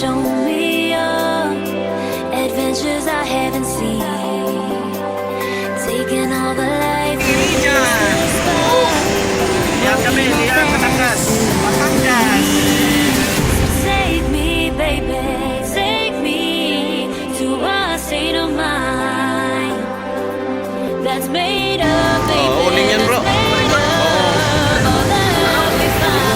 show me your adventures I haven't seen. Taking all the life Lihat kami, lihat Batangas. Batangas. Take me, baby, take me to a state of mind that's made up, baby. Oh, uling yan, bro. That's made up all the love we find.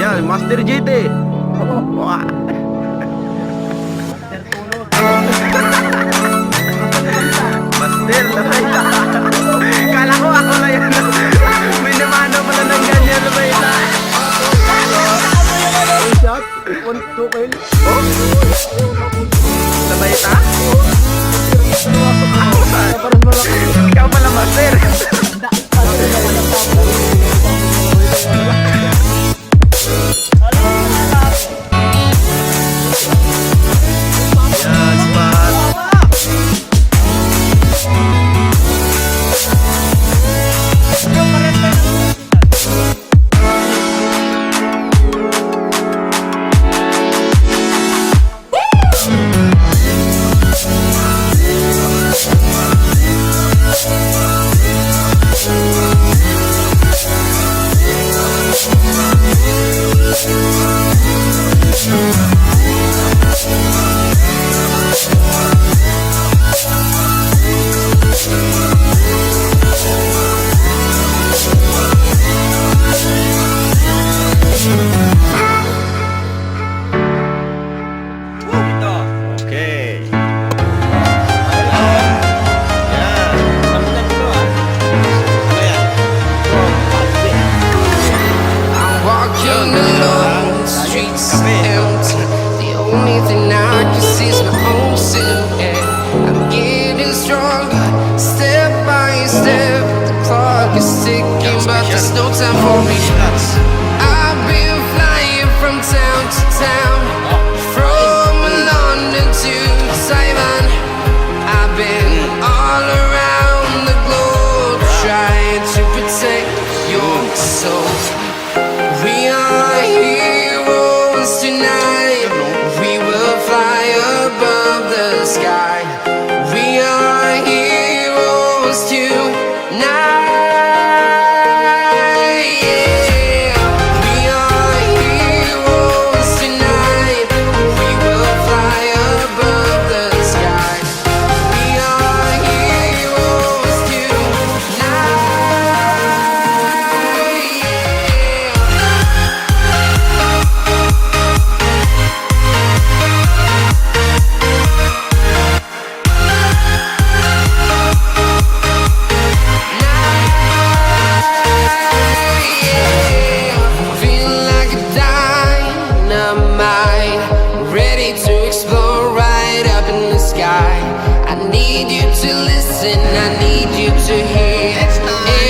Yan, Master JT. Wah. Master, labay. Kala ko ako na yan. May namano pala ng ganyan, labay na. Shot, 1-2 kill. Oh? Labay ta? Ikaw pala, Master. But there's no time for me. I've been flying from town to town, from London to Taiwan. I've been all around the globe trying to protect your soul. We are heroes tonight. We will fly above the sky. We are heroes tonight. Yeah. you listen, I need you to hear.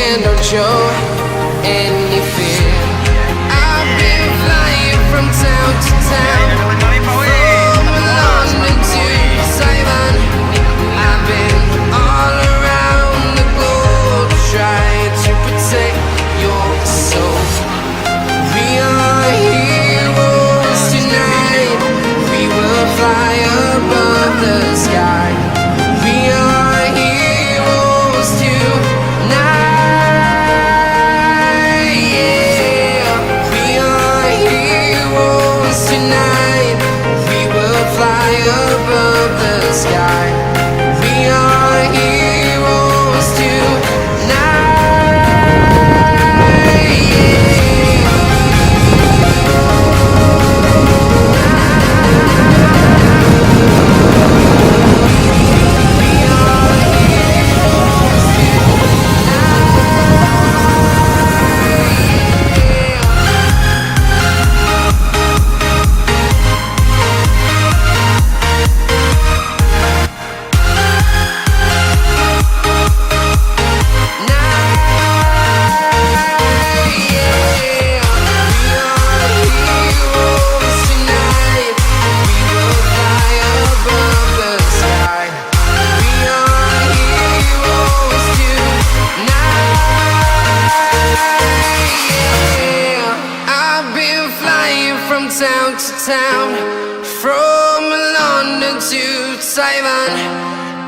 And don't show any fear. I've been flying from town to town, from London to Taiwan. I've been all around the globe trying to protect your soul. We are heroes tonight. We will fly above the sky. We are heroes tonight. Yeah. We are heroes tonight. We will fly above the sky. We are heroes tonight. Yeah. Town to town, from London to Taiwan.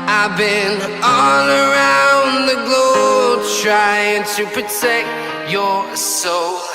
I've been all around the globe trying to protect your soul.